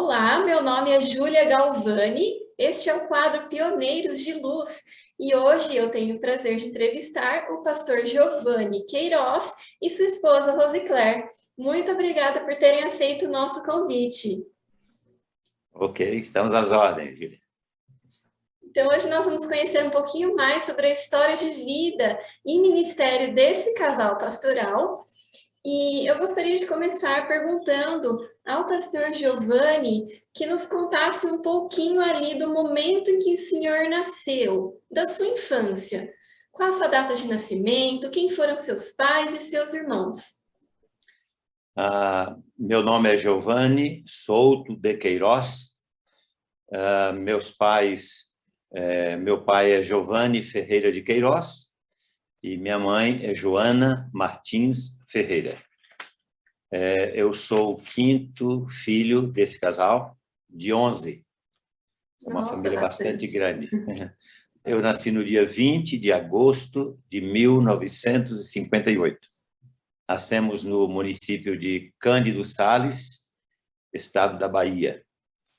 Olá, meu nome é Júlia Galvani, este é o quadro Pioneiros de Luz e hoje eu tenho o prazer de entrevistar o pastor Giovanni Queiroz e sua esposa Rosicler. Muito obrigada por terem aceito o nosso convite. Ok, estamos às ordens, Júlia. Então, hoje nós vamos conhecer um pouquinho mais sobre a história de vida e ministério desse casal pastoral. E eu gostaria de começar perguntando ao pastor Giovanni que nos contasse um pouquinho ali do momento em que o senhor nasceu, da sua infância. Qual a sua data de nascimento, quem foram seus pais e seus irmãos? Meu nome é Giovanni Souto de Queiroz. Meu pai é Giovanni Ferreira de Queiroz e minha mãe é Joana Martins Ferreira. Eu sou o quinto filho desse casal, de 11. É uma família bastante grande. Eu nasci no dia 20 de agosto de 1958. Nascemos no município de Cândido Sales, estado da Bahia,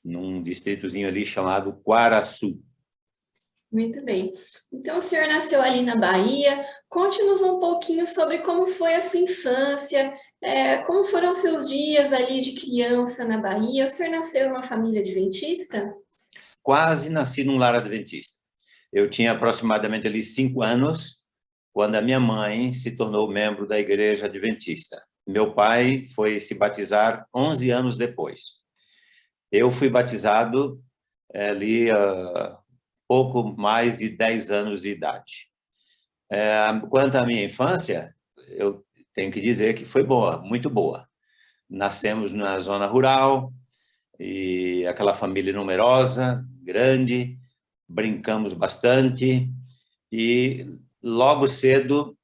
num distritozinho ali chamado Quaraçu. Muito bem. Então, o senhor nasceu ali na Bahia. Conte-nos um pouquinho sobre como foi a sua infância, como foram seus dias ali de criança na Bahia. O senhor nasceu numa família adventista? Quase nasci num lar adventista. Eu tinha aproximadamente ali 5 anos, quando a minha mãe se tornou membro da igreja adventista. Meu pai foi se batizar 11 anos depois. Eu fui batizado ali pouco mais de 10 anos de idade. Quanto à minha infância, eu tenho que dizer que foi boa, muito boa. Nascemos na zona rural, e aquela família numerosa, grande, brincamos bastante, e logo cedo,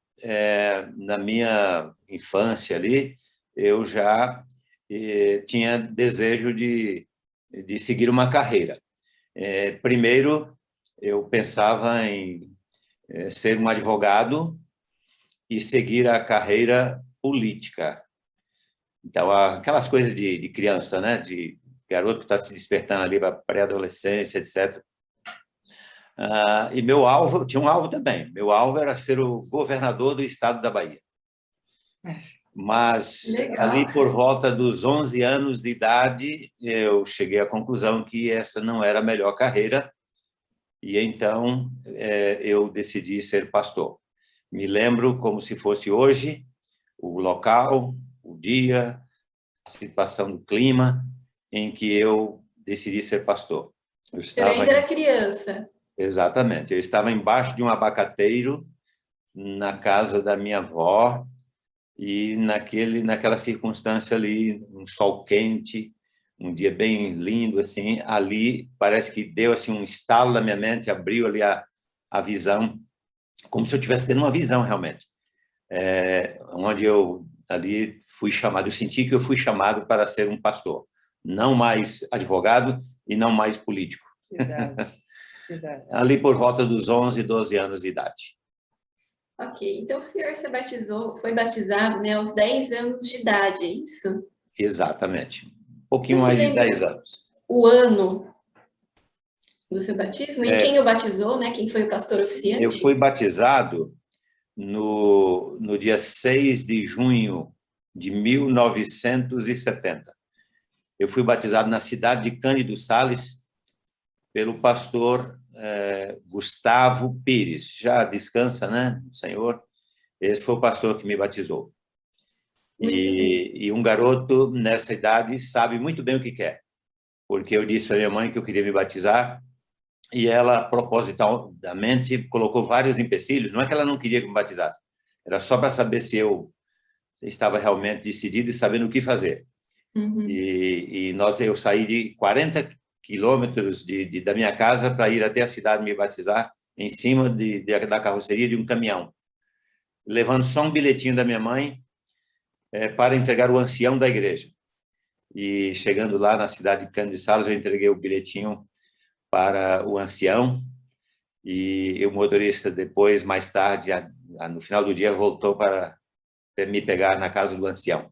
na minha infância ali, eu já tinha desejo de seguir uma carreira. Primeiro, eu pensava em ser um advogado e seguir a carreira política. Então, aquelas coisas de criança, né? De garoto que está se despertando ali para a pré-adolescência, etc. E meu alvo, tinha um alvo também. Meu alvo era ser o governador do estado da Bahia. Mas, ali por volta dos 11 anos de idade, eu cheguei à conclusão que essa não era a melhor carreira, e então eu decidi ser pastor. Me lembro como se fosse hoje, o local, o dia, a situação do clima em que eu decidi ser pastor. Você ainda era criança. Exatamente. Eu estava embaixo de um abacateiro na casa da minha avó e naquela circunstância ali, um sol quente, um dia bem lindo assim, ali parece que deu assim um estalo na minha mente, abriu ali a visão, como se eu estivesse tendo uma visão realmente. Onde eu ali fui chamado, eu senti que eu fui chamado para ser um pastor, não mais advogado e não mais político. Verdade. Ali por volta dos 11, 12 anos de idade. Ok, então o senhor foi batizado, né, aos 10 anos de idade, é isso? Exatamente. Um pouquinho mais de 10 anos. O ano do seu batismo? E quem o batizou, né? Quem foi o pastor oficiante? Eu fui batizado no dia 6 de junho de 1970. Eu fui batizado na cidade de Cândido Sales pelo pastor Gustavo Pires. Já descansa, né, Senhor? Esse foi o pastor que me batizou. E um garoto nessa idade sabe muito bem o que quer, porque eu disse para minha mãe que eu queria me batizar e ela, propositadamente, colocou vários empecilhos. Não é que ela não queria que me batizasse, era só para saber se eu estava realmente decidido e sabendo o que fazer. Eu saí de 40 quilômetros da minha casa para ir até a cidade me batizar em cima da carroceria de um caminhão, levando só um bilhetinho da minha mãe para entregar o ancião da igreja. E chegando lá na cidade de Cândido Sales, eu entreguei o bilhetinho para o ancião e o motorista depois, mais tarde, no final do dia, voltou para me pegar na casa do ancião.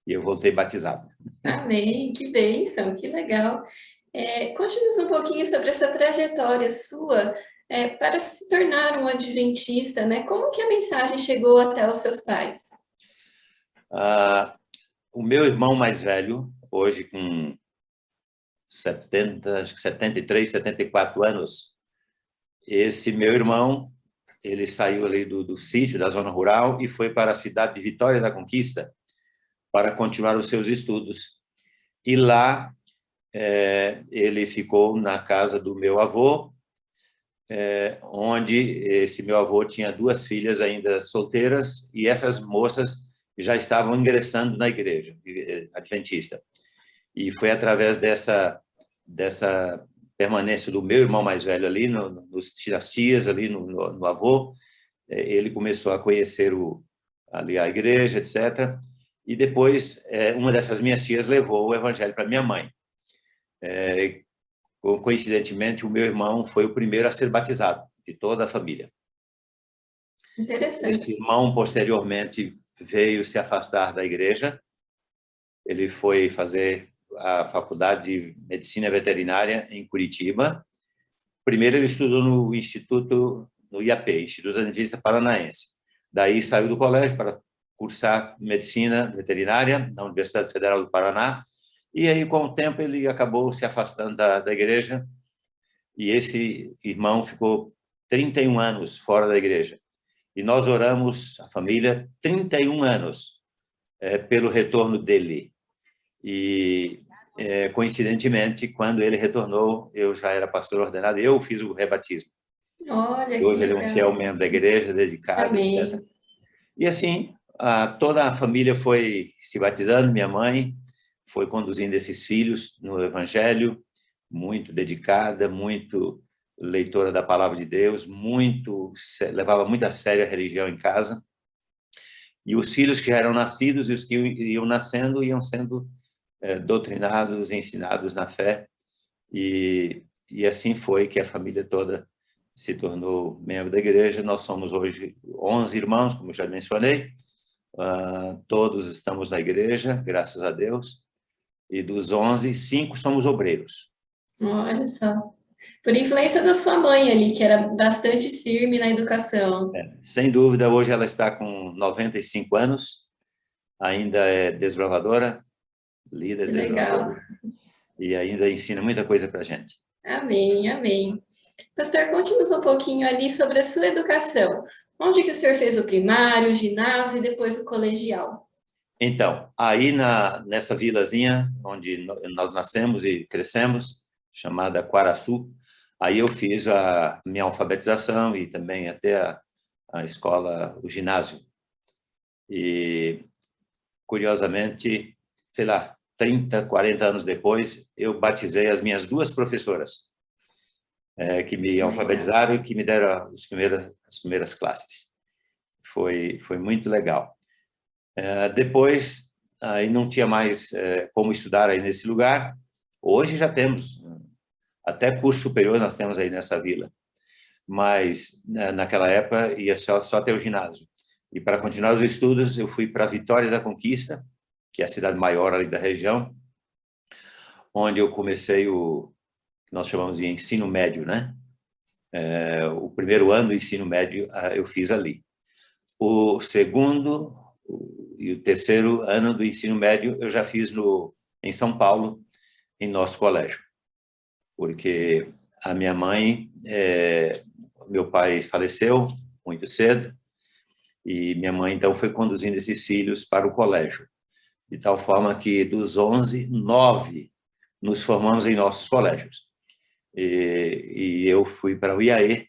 e eu voltei batizado. Amém, que bênção, que legal. Conte-nos um pouquinho sobre essa trajetória sua para se tornar um adventista, né? Como que a mensagem chegou até os seus pais? O meu irmão mais velho, hoje com 73, 74 anos, esse meu irmão, ele saiu ali do sítio, da zona rural, e foi para a cidade de Vitória da Conquista para continuar os seus estudos. E lá ele ficou na casa do meu avô, onde esse meu avô tinha duas filhas ainda solteiras, e essas moças já estavam ingressando na igreja adventista. E foi através dessa permanência do meu irmão mais velho ali, nas tias, ali no avô, ele começou a conhecer ali a igreja, etc. E depois, uma dessas minhas tias levou o evangelho para minha mãe. Coincidentemente, o meu irmão foi o primeiro a ser batizado, de toda a família. Interessante. Esse irmão, posteriormente, veio se afastar da igreja. Ele foi fazer a faculdade de medicina veterinária em Curitiba. Primeiro ele estudou no Instituto, no IAP, Instituto Adventista Paranaense. Daí saiu do colégio para cursar medicina veterinária na Universidade Federal do Paraná. E aí, com o tempo, ele acabou se afastando da igreja. E esse irmão ficou 31 anos fora da igreja. E nós oramos, a família, 31 anos pelo retorno dele. E, coincidentemente, quando ele retornou, eu já era pastor ordenado, eu fiz o rebatismo. Olha, que Hoje ele é um fiel legal. membro da igreja, dedicado, Amém. etc. E assim, toda a família foi se batizando, minha mãe foi conduzindo esses filhos no evangelho, muito dedicada, muito leitora da palavra de Deus, levava muito a sério a religião em casa. E os filhos que já eram nascidos e os que iam nascendo iam sendo doutrinados, ensinados na fé. E assim foi que a família toda se tornou membro da igreja. Nós somos hoje 11 irmãos, como já mencionei. Todos estamos na igreja, graças a Deus. E dos 11, 5 somos obreiros. Olha só. Por influência da sua mãe ali, que era bastante firme na educação. Sem dúvida, hoje ela está com 95 anos, ainda é desbravadora, líder Que legal. desbravadora, e ainda ensina muita coisa para a gente. Amém, amém. Pastor, conte-nos um pouquinho ali sobre a sua educação. Onde que o senhor fez o primário, o ginásio e depois o colegial? Então, aí nessa vilazinha onde nós nascemos e crescemos, chamada Quaraçu, aí eu fiz a minha alfabetização e também até a escola, o ginásio. E, curiosamente, sei lá, 30, 40 anos depois, eu batizei as minhas duas professoras, que me alfabetizaram e que me deram as primeiras classes. Foi muito legal. Depois, aí não tinha mais como estudar aí nesse lugar. Hoje já temos, até curso superior nós temos aí nessa vila. Mas, naquela época, ia só ter o ginásio. E para continuar os estudos, eu fui para Vitória da Conquista, que é a cidade maior ali da região, onde eu comecei o que nós chamamos de ensino médio, né? O primeiro ano do ensino médio eu fiz ali. O segundo e o terceiro ano do ensino médio eu já fiz em São Paulo, em nosso colégio. Porque a minha mãe, meu pai faleceu muito cedo, e minha mãe, então, foi conduzindo esses filhos para o colégio. De tal forma que, dos 11, 9 nos formamos em nossos colégios. E eu fui para o IAE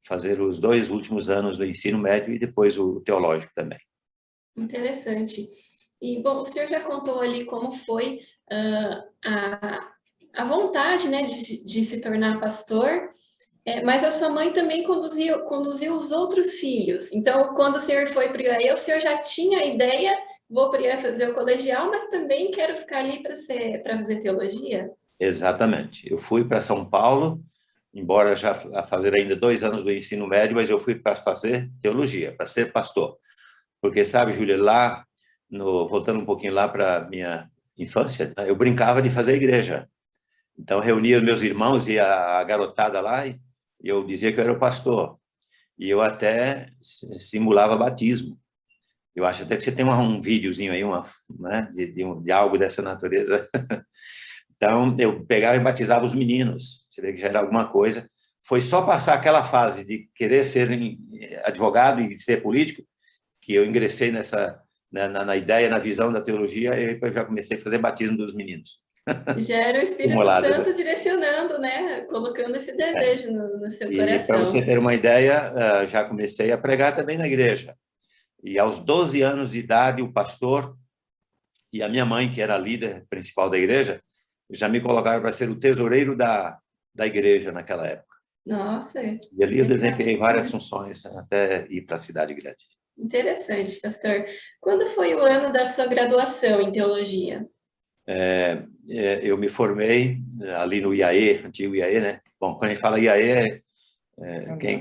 fazer os 2 últimos anos do ensino médio e depois o teológico também. Interessante. E, bom, o senhor já contou ali como foi a vontade, né, de se tornar pastor, mas a sua mãe também conduziu os outros filhos. Então, quando o senhor foi para o IAE, o senhor já tinha a ideia, vou para o IAE fazer o colegial, mas também quero ficar ali para fazer teologia? Exatamente. Eu fui para São Paulo, embora já fazer ainda 2 anos do ensino médio, mas eu fui para fazer teologia, para ser pastor. Porque, sabe, Júlia, lá voltando um pouquinho lá para minha infância, eu brincava de fazer igreja. Então, reunia os meus irmãos e a garotada lá, e eu dizia que eu era o pastor. E eu até simulava batismo. Eu acho até que você tem um videozinho aí, né, de algo dessa natureza. Então, eu pegava e batizava os meninos. Você vê que já era alguma coisa. Foi só passar aquela fase de querer ser advogado e ser político que eu ingressei na ideia, na visão da teologia, e depois já comecei a fazer batismo dos meninos. Já era o Espírito Santo direcionando, né? Colocando esse desejo no seu E para você coração. ter uma ideia, já comecei a pregar também na igreja. E aos 12 anos de idade, o pastor e a minha mãe, que era a líder principal da igreja, já me colocaram para ser o tesoureiro da igreja naquela época. Nossa. E ali eu desempenhei várias funções até ir para a cidade grande. Interessante, pastor. Quando foi o ano da sua graduação em teologia? Eu me formei ali no IAE, antigo IAE, né? Bom, quando a gente fala IAE,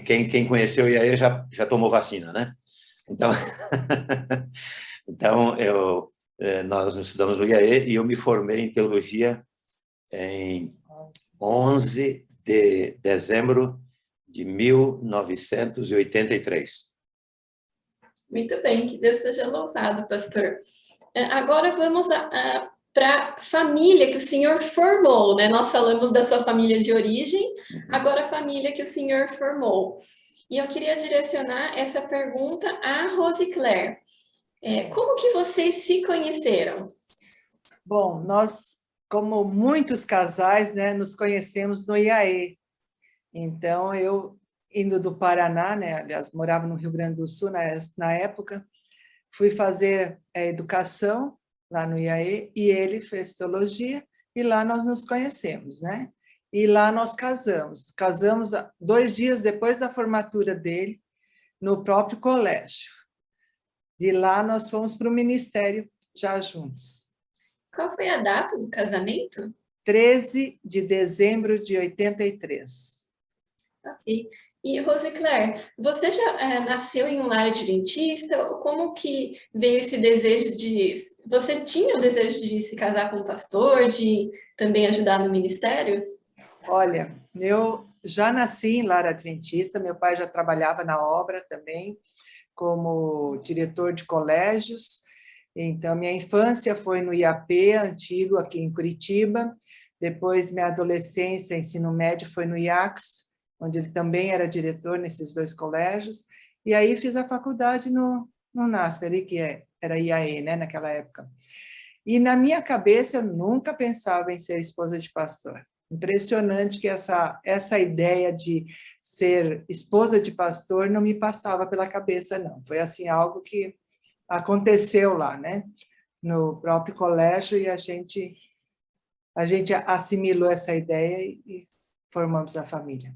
quem conheceu o IAE já tomou vacina, né? Então, então nós estudamos no IAE e eu me formei em teologia em 11 de dezembro de 1983. Muito bem, que Deus seja louvado, pastor. Agora vamos para a família que o senhor formou, né? Nós falamos da sua família de origem, agora a família que o senhor formou. E eu queria direcionar essa pergunta a Rosicler. Como que vocês se conheceram? Bom, nós, como muitos casais, né, nos conhecemos no IAE. Então, eu, indo do Paraná, né, aliás, morava no Rio Grande do Sul na época, fui fazer educação lá no IAE e ele fez teologia e lá nós nos conhecemos, né? E lá nós casamos. Casamos 2 dias depois da formatura dele, no próprio colégio. De lá nós fomos para o ministério já juntos. Qual foi a data do casamento? 13 de dezembro de 83. Ok. E, Rosicler, você já nasceu em um lar adventista? Como que veio esse desejo de... Você tinha o desejo de se casar com um pastor, de também ajudar no ministério? Olha, eu já nasci em lar adventista, meu pai já trabalhava na obra também, como diretor de colégios. Então, minha infância foi no IAP, antigo, aqui em Curitiba. Depois, minha adolescência, ensino médio, foi no IACS, onde ele também era diretor nesses 2 colégios. E aí fiz a faculdade no NASP, ali, que era IAE, né, naquela época. E na minha cabeça, eu nunca pensava em ser esposa de pastor. Impressionante que essa ideia de ser esposa de pastor não me passava pela cabeça, não. Foi assim algo que aconteceu lá, né? No próprio colégio, e a gente assimilou essa ideia e formamos a família.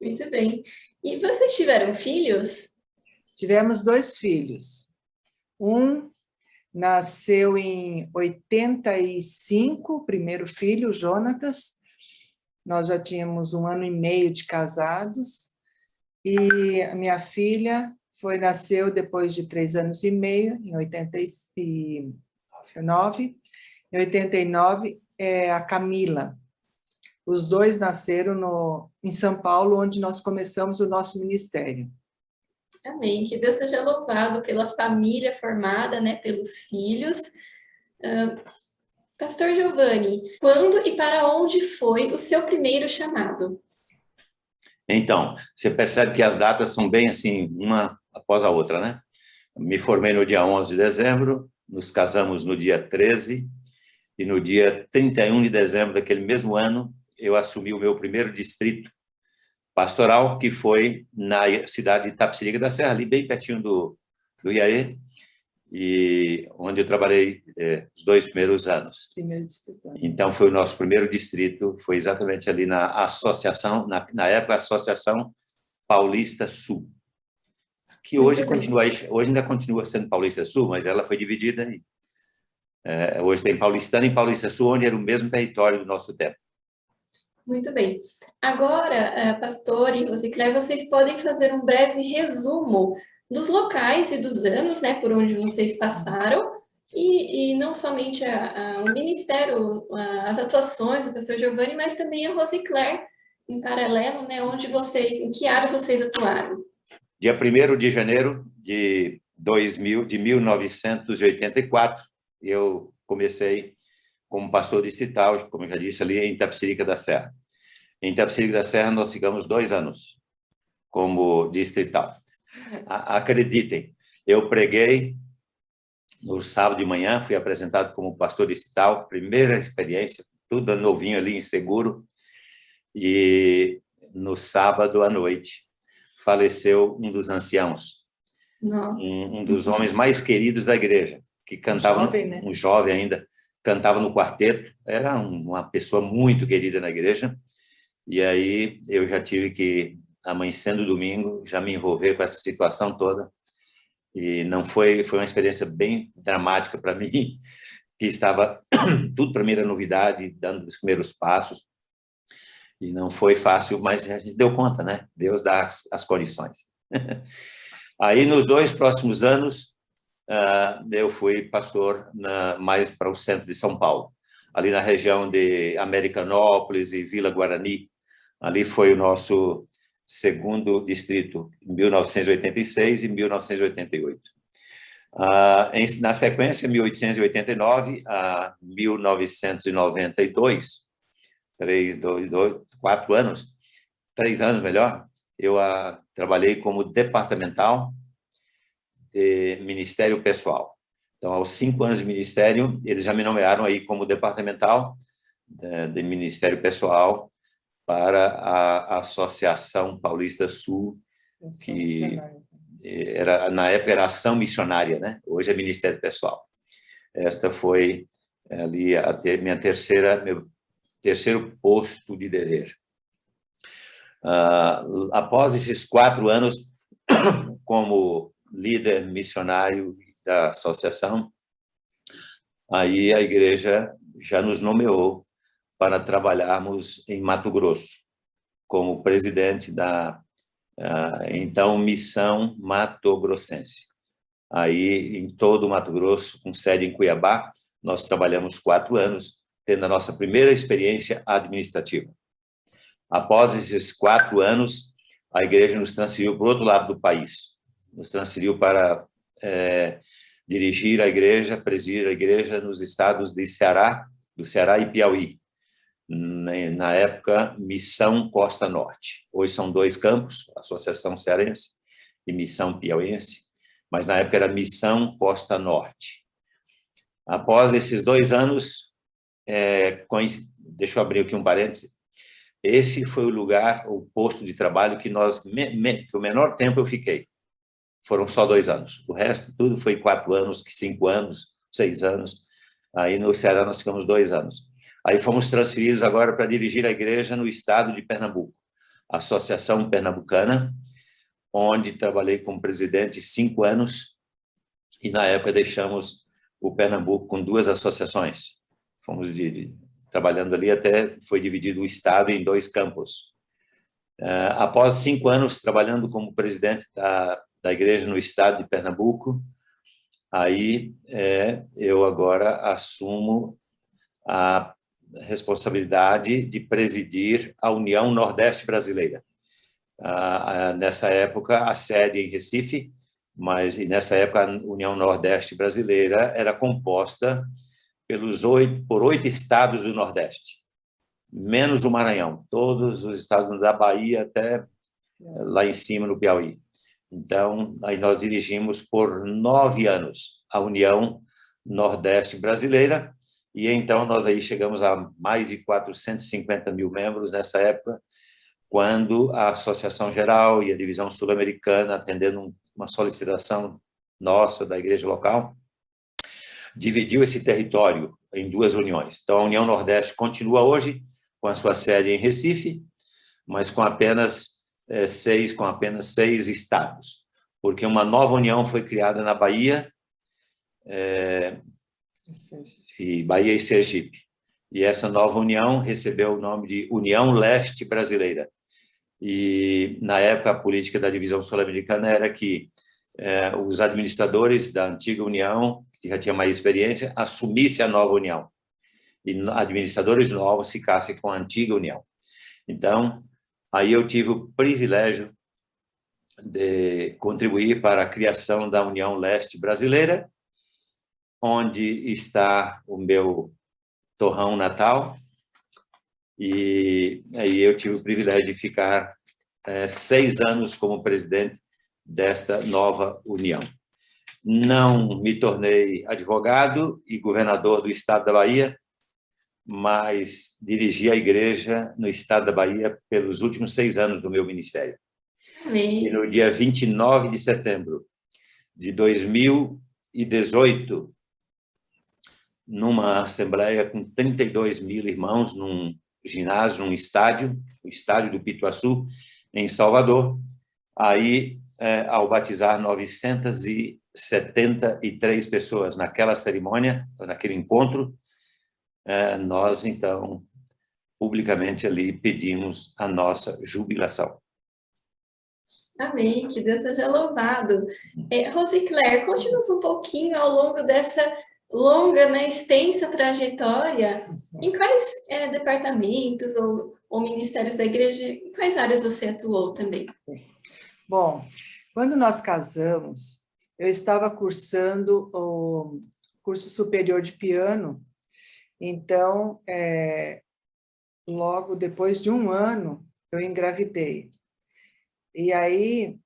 Muito bem. E vocês tiveram filhos? Tivemos 2 filhos. Um nasceu em 85, o primeiro filho, o Jonatas. Nós já tínhamos 1 ano e meio de casados. E a minha filha nasceu depois de 3 anos e meio, em 89. Em 89, a Camila. Os 2 nasceram em São Paulo, onde nós começamos o nosso ministério. Amém. Que Deus seja louvado pela família formada, né, pelos filhos. Pastor Giovanni, quando e para onde foi o seu primeiro chamado? Então, você percebe que as datas são bem assim, uma após a outra, né? Me formei no dia 11 de dezembro, nos casamos no dia 13, e no dia 31 de dezembro daquele mesmo ano, eu assumi o meu primeiro distrito pastoral, que foi na cidade de Itapecerica da Serra, ali bem pertinho do IAE, e onde eu trabalhei os 2 primeiros anos. Então, foi o nosso primeiro distrito, foi exatamente ali na associação, na época, a Associação Paulista Sul, que hoje ainda continua sendo Paulista Sul, mas ela foi dividida. Hoje tem Paulistano e Paulista Sul, onde era o mesmo território do nosso tempo. Muito bem. Agora, pastor e Rosicler, vocês podem fazer um breve resumo dos locais e dos anos, né, por onde vocês passaram, E não somente o ministério, as atuações do pastor Giovanni, mas também a Rosicler, em paralelo, né, onde vocês, em que áreas vocês atuaram? Dia 1º de janeiro de 1984, eu comecei como pastor distrital, como eu já disse, ali em Itapecerica da Serra. Em Itapecerica da Serra, nós ficamos 2 anos como distrital. Acreditem, eu preguei no sábado de manhã, fui apresentado como pastor distrital, primeira experiência, tudo novinho ali, inseguro, e no sábado à noite faleceu um dos anciãos, um dos homens mais queridos da igreja, que cantava, jovem, né? Um jovem ainda, cantava no quarteto, era uma pessoa muito querida na igreja, e aí eu já tive que, amanhecendo domingo, já me envolver com essa situação toda, e não foi uma experiência bem dramática para mim, que estava tudo para mim era novidade, dando os primeiros passos, e não foi fácil, mas a gente deu conta, né? Deus dá as condições. Aí, nos 2 próximos anos, eu fui pastor mais para o centro de São Paulo, ali na região de Americanópolis e Vila Guarani. Ali foi o nosso segundo distrito, em 1986 e 1988. Na sequência, 1889 a 1992, 4 anos, 3 anos melhor, eu trabalhei como departamental de Ministério Pessoal. Então, aos 5 anos de ministério, eles já me nomearam aí como departamental de Ministério Pessoal para a Associação Paulista Sul, que na época era Ação Missionária, né? Hoje é Ministério Pessoal. Esta foi ali meu terceiro posto de dever. Após esses 4 anos como líder missionário da associação, aí a igreja já nos nomeou para trabalharmos em Mato Grosso, como presidente da então Missão Mato Grossense. Aí, em todo o Mato Grosso, com sede em Cuiabá, nós trabalhamos 4 anos, tendo a nossa primeira experiência administrativa. Após esses 4 anos, a igreja nos transferiu para o outro lado do país, nos transferiu para dirigir a igreja, presidir a igreja nos estados do Ceará e Piauí. Na época, Missão Costa Norte. Hoje são 2 campos, Associação Cearense e Missão Piauiense, mas na época era Missão Costa Norte. Após esses 2 anos, deixa eu abrir aqui um parêntese, esse foi o lugar, o posto de trabalho que que o menor tempo eu fiquei. Foram só 2 anos. O resto, tudo foi 4 anos, 5 anos, 6 anos. Aí no Ceará nós ficamos 2 anos. Aí fomos transferidos agora para dirigir a igreja no estado de Pernambuco, a Associação Pernambucana, onde trabalhei como presidente 5 anos, e na época deixamos o Pernambuco com 2 associações. Fomos trabalhando ali até foi dividido o estado em 2 campos. Após 5 anos trabalhando como presidente da igreja no estado de Pernambuco, aí eu agora assumo a responsabilidade de presidir a União Nordeste Brasileira. Nessa época, a sede em Recife, mas nessa época a União Nordeste Brasileira era composta por 8 estados do Nordeste, menos o Maranhão, todos os estados da Bahia até lá em cima no Piauí. Então, aí nós dirigimos por 9 anos a União Nordeste Brasileira, e então nós aí chegamos a mais de 450 mil membros nessa época, quando a Associação Geral e a Divisão Sul-Americana, atendendo uma solicitação nossa da igreja local, dividiu esse território em 2 uniões. Então, a União Nordeste continua hoje com a sua sede em Recife, mas com apenas 6 estados, porque uma nova união foi criada na Bahia, Bahia e Sergipe. E essa nova união recebeu o nome de União Leste Brasileira. E, na época, a política da divisão sul-americana era que os administradores da antiga União, que já tinha mais experiência, assumisse a nova união e administradores novos ficassem com a antiga união. Então, aí eu tive o privilégio de contribuir para a criação da União Leste Brasileira, onde está o meu torrão natal, e aí eu tive o privilégio de ficar 6 anos como presidente desta nova união. Não me tornei advogado e governador do estado da Bahia, mas dirigi a igreja no estado da Bahia pelos últimos 6 anos do meu ministério. Amém. E no dia 29 de setembro de 2018, numa assembleia com 32 mil irmãos, num ginásio, num estádio, o estádio do Pituaçu, em Salvador, aí, ao batizar 973 pessoas naquela cerimônia, naquele encontro, nós, então, publicamente ali pedimos a nossa jubilação. Amém, que Deus seja louvado. Rosicler, conte-nos um pouquinho ao longo dessa longa, né, extensa trajetória, em quais departamentos ou ministérios da igreja, em quais áreas você atuou também? Bom, quando nós casamos, eu estava cursando o curso superior de piano, então, logo depois de 1 ano, eu engravidei. E aí,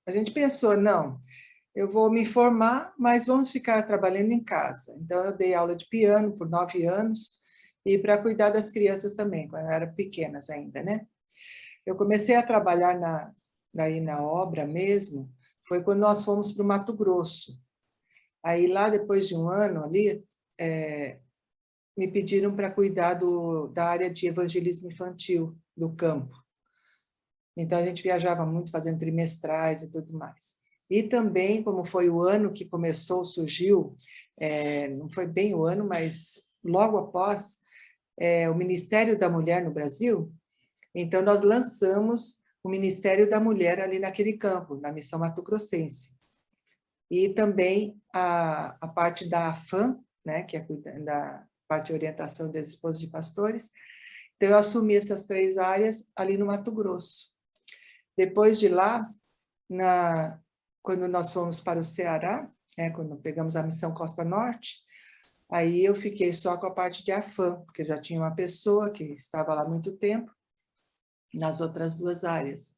a gente pensou, não, eu vou me formar, mas vamos ficar trabalhando em casa. Então, eu dei aula de piano por 9 anos, e para cuidar das crianças também, quando eram pequenas ainda, né? Eu comecei a trabalhar na obra mesmo, foi quando nós fomos para o Mato Grosso. Aí, lá, depois de 1 ano ali, me pediram para cuidar da área de evangelismo infantil do campo. Então, a gente viajava muito, fazendo trimestrais e tudo mais. E também, como foi o ano que surgiu, não foi bem o ano, mas logo após, o Ministério da Mulher no Brasil, então nós lançamos o Ministério da Mulher ali naquele campo, na Missão Mato Grossense. E também a parte da AFAM, né, que é da parte de orientação das esposas de pastores. Então, eu assumi essas 3 áreas ali no Mato Grosso. Depois de lá, quando nós fomos para o Ceará, quando pegamos a Missão Costa Norte, aí eu fiquei só com a parte de AFAM, porque já tinha uma pessoa que estava lá há muito tempo, nas outras 2 áreas.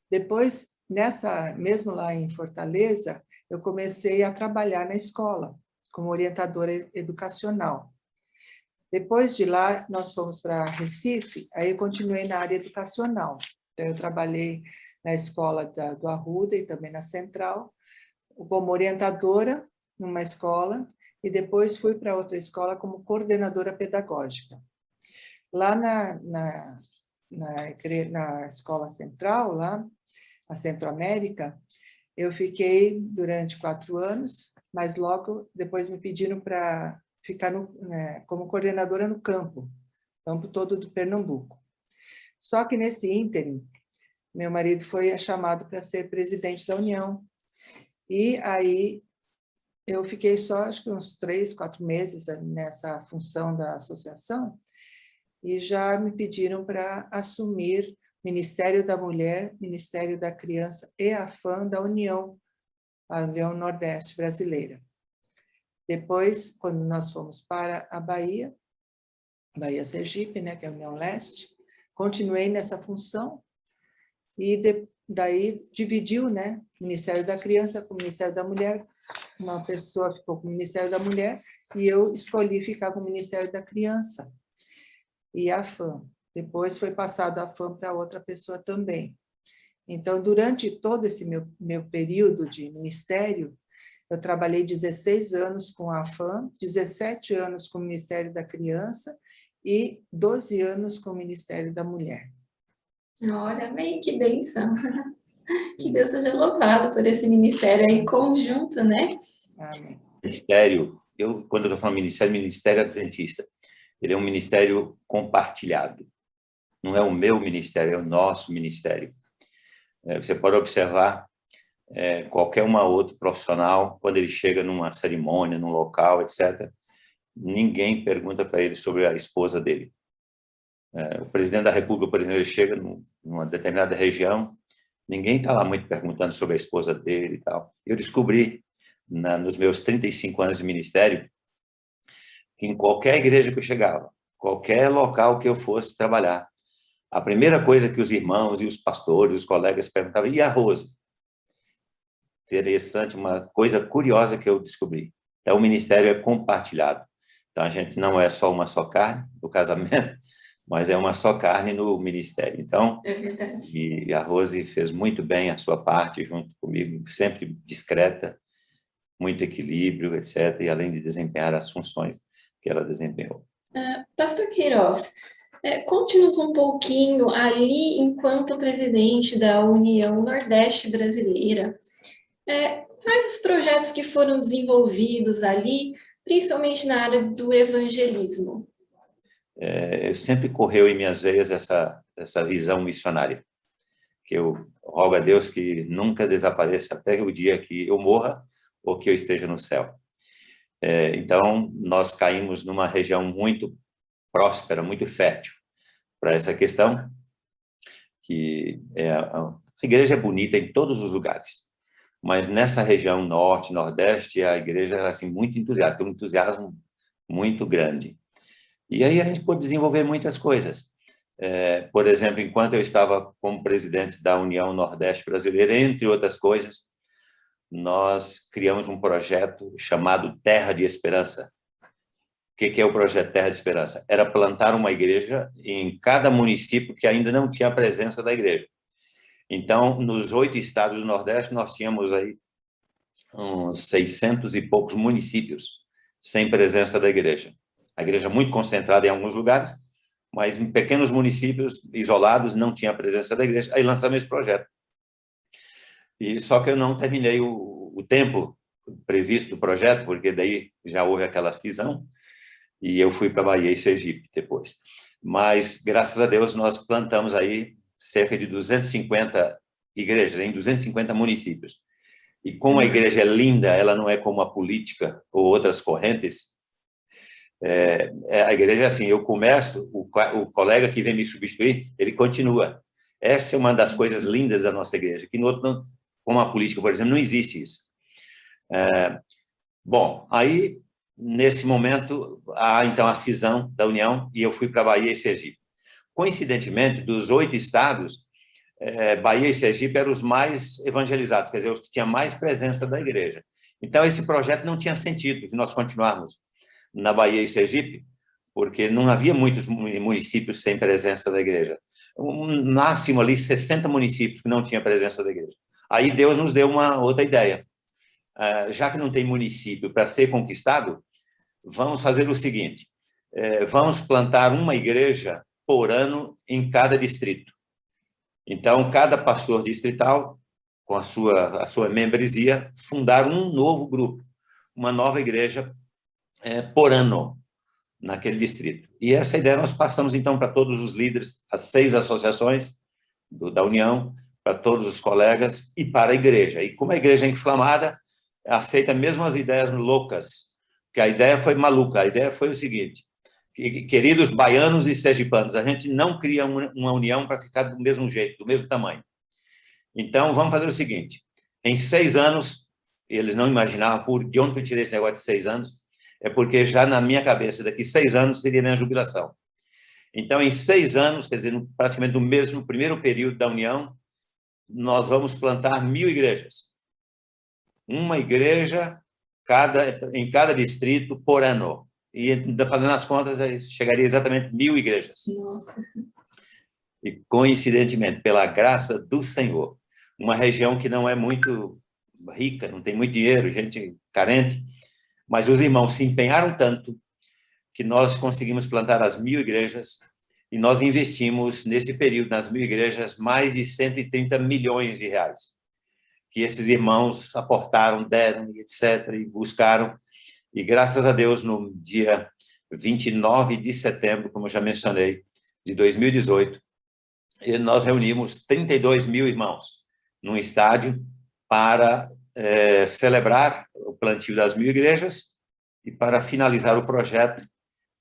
Depois, mesmo lá em Fortaleza, eu comecei a trabalhar na escola, como orientadora educacional. Depois de lá, nós fomos para Recife, aí eu continuei na área educacional. Então, eu trabalhei na escola do Arruda e também na Central, como orientadora numa escola, e depois fui para outra escola como coordenadora pedagógica. Lá na escola central, lá, a Centro-América, eu fiquei durante 4 anos, mas logo depois me pediram para ficar como coordenadora no campo todo do Pernambuco. Só que nesse ínterim, meu marido foi chamado para ser presidente da União. E aí eu fiquei só, acho que uns 3, 4 meses nessa função da associação, e já me pediram para assumir Ministério da Mulher, Ministério da Criança e a AFAM da União, a União Nordeste Brasileira. Depois, quando nós fomos para a Bahia Sergipe, né, que é a União Leste, continuei nessa função, e daí dividiu, né, o Ministério da Criança com o Ministério da Mulher. Uma pessoa ficou com o Ministério da Mulher e eu escolhi ficar com o Ministério da Criança e a AFAM. Depois foi passado a AFAM para outra pessoa também. Então, durante todo esse meu período de ministério, eu trabalhei 16 anos com a AFAM, 17 anos com o Ministério da Criança e 12 anos com o Ministério da Mulher. Olha, amém, que bênção. Que Deus seja louvado por esse ministério aí conjunto, né? Amém. Ministério, quando eu estou falando Ministério Adventista, ele é um ministério compartilhado. Não é o meu ministério, é o nosso ministério. Você pode observar qualquer uma outro profissional, quando ele chega numa cerimônia, num local, etc., ninguém pergunta para ele sobre a esposa dele. O presidente da República, por exemplo, ele chega numa determinada região, ninguém está lá muito perguntando sobre a esposa dele e tal. Eu descobri, nos meus 35 anos de ministério, que em qualquer igreja que eu chegava, qualquer local que eu fosse trabalhar, a primeira coisa que os irmãos e os pastores, os colegas perguntavam, e a Rose? Interessante, uma coisa curiosa que eu descobri. Então, o ministério é compartilhado. Então, a gente não é só uma só carne no casamento, mas é uma só carne no ministério. Então, É verdade. e a Rose fez muito bem a sua parte junto comigo, sempre discreta, muito equilíbrio, etc., e além de desempenhar as funções que ela desempenhou. Pastor Queiroz, conte-nos um pouquinho ali, enquanto presidente da União Nordeste Brasileira, quais os projetos que foram desenvolvidos ali, principalmente na área do evangelismo? Eu sempre correu em minhas veias essa visão missionária, que eu rogo a Deus que nunca desapareça até o dia que eu morra ou que eu esteja no céu. Então, nós caímos numa região muito próspera, muito fértil para essa questão, que a igreja é bonita em todos os lugares, mas nessa região norte, nordeste, a igreja era assim, muito entusiasta, tem um entusiasmo muito grande. E aí a gente pôde desenvolver muitas coisas. Por exemplo, enquanto eu estava como presidente da União Nordeste Brasileira, entre outras coisas, nós criamos um projeto chamado Terra de Esperança. O que é o projeto Terra de Esperança? Era plantar uma igreja em cada município que ainda não tinha a presença da igreja. Então, nos 8 estados do Nordeste, nós tínhamos aí uns 600 e poucos municípios sem presença da igreja. A igreja muito concentrada em alguns lugares, mas em pequenos municípios isolados não tinha a presença da igreja. Aí lançamos esse projeto. E só que eu não terminei o tempo previsto do projeto, porque daí já houve aquela cisão, e eu fui para Bahia e Sergipe depois. Mas, graças a Deus, nós plantamos aí cerca de 250 igrejas, em 250 municípios. E como a igreja é linda, ela não é como a política ou outras correntes. A igreja é assim, eu começo, o colega que vem me substituir, ele continua. Essa é uma das coisas lindas da nossa igreja, que no outro, como a política, por exemplo, não existe isso. Bom, aí, nesse momento, há então a cisão da União, e eu fui para Bahia e Sergipe. Coincidentemente, dos 8 estados, Bahia e Sergipe eram os mais evangelizados, quer dizer, os que tinham mais presença da igreja. Então, esse projeto não tinha sentido de nós continuarmos na Bahia e Sergipe, porque não havia muitos municípios sem presença da igreja. No máximo ali 60 municípios que não tinham presença da igreja. Aí Deus nos deu uma outra ideia. Já que não tem município para ser conquistado, vamos fazer o seguinte, vamos plantar uma igreja por ano em cada distrito. Então, cada pastor distrital, com a sua membresia, fundar um novo grupo, uma nova igreja por ano naquele distrito. E essa ideia nós passamos, então, para todos os líderes, as 6 associações da União, para todos os colegas e para a igreja. E como a igreja é inflamada, aceita mesmo as ideias loucas, porque a ideia foi maluca. A ideia foi o seguinte, queridos baianos e sergipanos, a gente não cria uma união para ficar do mesmo jeito, do mesmo tamanho. Então, vamos fazer o seguinte, em 6 anos, eles não imaginavam de onde eu tirei esse negócio de 6 anos, é porque já na minha cabeça, daqui 6 anos seria minha jubilação. Então, em 6 anos, quer dizer, praticamente no mesmo primeiro período da União, nós vamos plantar 1000 igrejas. Uma igreja em cada distrito por ano. E, fazendo as contas, chegaria exatamente 1000 igrejas. Nossa. E, coincidentemente, pela graça do Senhor, uma região que não é muito rica, não tem muito dinheiro, gente carente, mas os irmãos se empenharam tanto que nós conseguimos plantar as 1000 igrejas e nós investimos, nesse período, nas 1000 igrejas, mais de 130 milhões de reais, que esses irmãos aportaram, deram, etc., e buscaram. E, graças a Deus, no dia 29 de setembro, como eu já mencionei, de 2018, nós reunimos 32 mil irmãos num estádio para celebrar o plantio das 1000 igrejas e para finalizar o projeto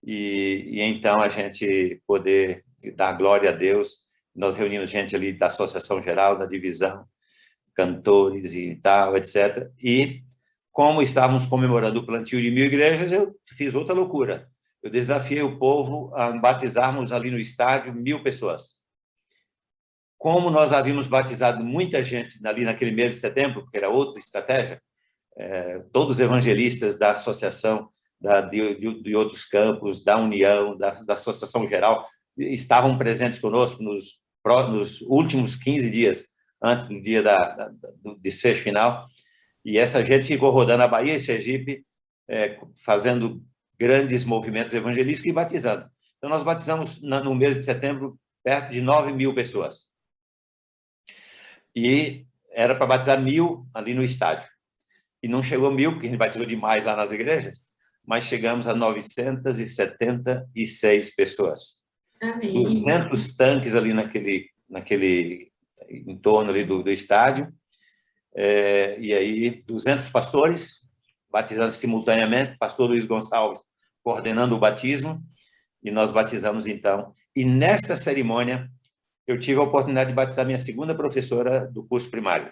e então a gente poder dar glória a Deus. Nós reunimos gente ali da Associação Geral, da divisão, cantores e tal, etc. E como estávamos comemorando o plantio de 1000 igrejas, eu fiz outra loucura. Eu desafiei o povo a batizarmos ali no estádio 1000 pessoas. Como nós havíamos batizado muita gente ali naquele mês de setembro, porque era outra estratégia, todos os evangelistas da associação, de outros campos, da União, da Associação Geral, estavam presentes conosco nos últimos 15 dias, antes do dia do desfecho final, e essa gente ficou rodando a Bahia e Sergipe, fazendo grandes movimentos evangelísticos e batizando. Então, nós batizamos no mês de setembro perto de 9.000 pessoas. E era para batizar 1000 ali no estádio. E não chegou 1000, porque a gente batizou demais lá nas igrejas, mas chegamos a 976 pessoas. Amém. 200 tanques ali naquele entorno ali do estádio, e aí 200 pastores batizando simultaneamente, pastor Luiz Gonçalves coordenando o batismo, e nós batizamos então. E nesta cerimônia, eu tive a oportunidade de batizar minha segunda professora do curso primário.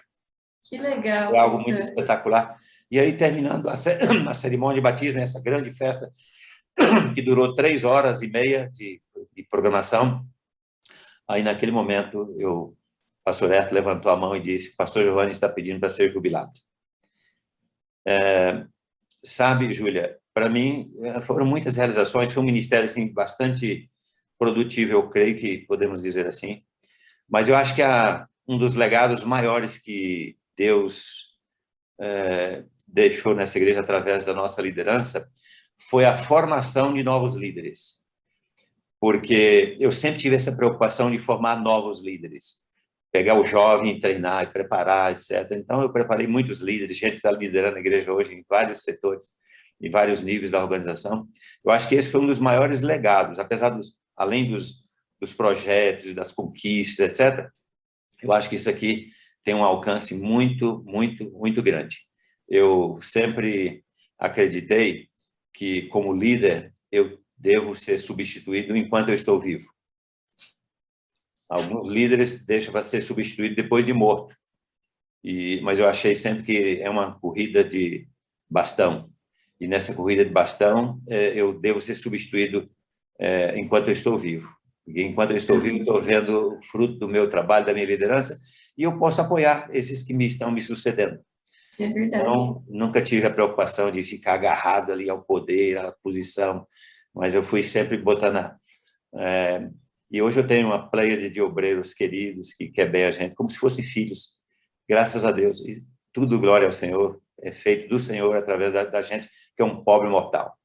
Que legal. Foi algo muito espetacular. E aí, terminando a cerimônia de batismo, essa grande festa, que durou 3 horas e meia de programação, aí, naquele momento, o pastor Herto levantou a mão e disse: pastor Giovanni está pedindo para ser jubilado. Sabe, Júlia, para mim, foram muitas realizações, foi um ministério assim, bastante produtivo, eu creio que podemos dizer assim, mas eu acho que um dos legados maiores que Deus deixou nessa igreja através da nossa liderança foi a formação de novos líderes, porque eu sempre tive essa preocupação de formar novos líderes, pegar o jovem, treinar e preparar, etc. Então, eu preparei muitos líderes, gente que está liderando a igreja hoje em vários setores, em vários níveis da organização. Eu acho que esse foi um dos maiores legados, apesar além dos projetos, das conquistas, etc. Eu acho que isso aqui tem um alcance muito, muito, muito grande. Eu sempre acreditei que, como líder, eu devo ser substituído enquanto eu estou vivo. Alguns líderes deixam para ser substituído depois de morto. Mas eu achei sempre que é uma corrida de bastão. E nessa corrida de bastão, eu devo ser substituído enquanto eu estou vivo. Porque enquanto eu estou vivo, estou vendo o fruto do meu trabalho, da minha liderança, e eu posso apoiar esses que estão me sucedendo. É verdade. Então, nunca tive a preocupação de ficar agarrado ali ao poder, à posição, mas eu fui sempre botando... E hoje eu tenho uma pleiade de obreiros queridos que quer bem a gente, como se fossem filhos, graças a Deus. E tudo glória ao Senhor, é feito do Senhor através da gente, que é um pobre mortal.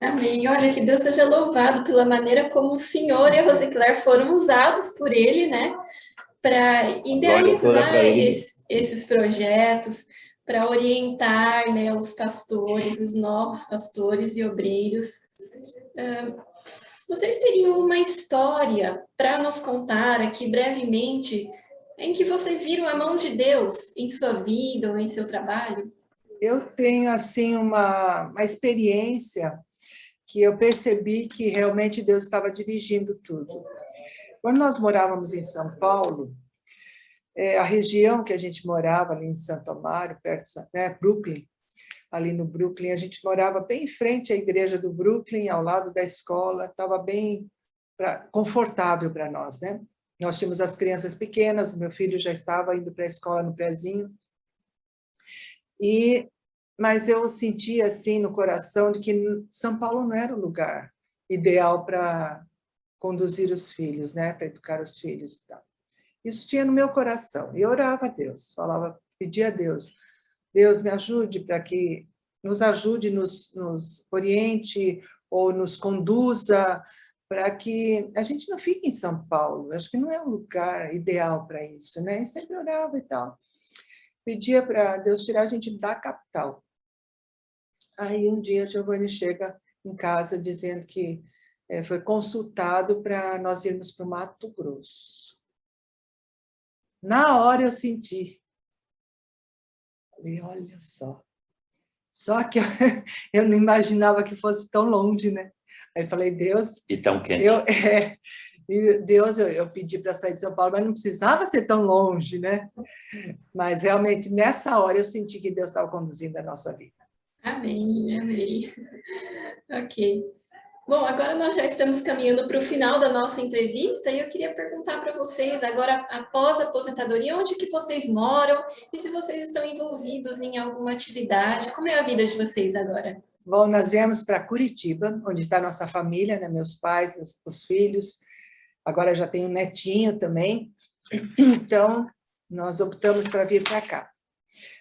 Amém. Olha, que Deus seja louvado pela maneira como o Senhor e a Rosicler foram usados por Ele, né, para idealizar esses projetos, para orientar, né, os pastores, os novos pastores e obreiros. Vocês teriam uma história para nos contar aqui brevemente em que vocês viram a mão de Deus em sua vida ou em seu trabalho? Eu tenho, assim, uma experiência que eu percebi que realmente Deus estava dirigindo tudo. Quando nós morávamos em São Paulo, a região que a gente morava ali em Santo Amaro, perto de Brooklyn, ali no Brooklyn, a gente morava bem em frente à igreja do Brooklyn, ao lado da escola, estava bem confortável para nós, né? Nós tínhamos as crianças pequenas, o meu filho já estava indo para a escola no prézinho, mas eu sentia assim no coração de que São Paulo não era o lugar ideal para conduzir os filhos, né? Para educar os filhos e tal. Isso tinha no meu coração. E eu orava a Deus, pedia a Deus, Deus me ajude para que nos ajude, nos oriente ou nos conduza para que a gente não fique em São Paulo. Acho que não é um lugar ideal para isso, né? E sempre orava e tal. Pedia para Deus tirar a gente da capital. Aí um dia Giovanni chega em casa dizendo que foi consultado para nós irmos para o Mato Grosso. Na hora eu senti Falei, olha só. Só que eu não imaginava que fosse tão longe, né? Aí falei, Deus... E tão quente. Deus, eu pedi para sair de São Paulo, mas não precisava ser tão longe, né? Mas realmente, nessa hora, eu senti que Deus estava conduzindo a nossa vida. Amém, amém. Ok. Bom, agora nós já estamos caminhando para o final da nossa entrevista e eu queria perguntar para vocês, agora, após a aposentadoria, onde que vocês moram e se vocês estão envolvidos em alguma atividade, como é a vida de vocês agora? Bom, nós viemos para Curitiba, onde está a nossa família, né? Meus pais, os filhos. Agora já tenho um netinho também. Então, nós optamos para vir para cá.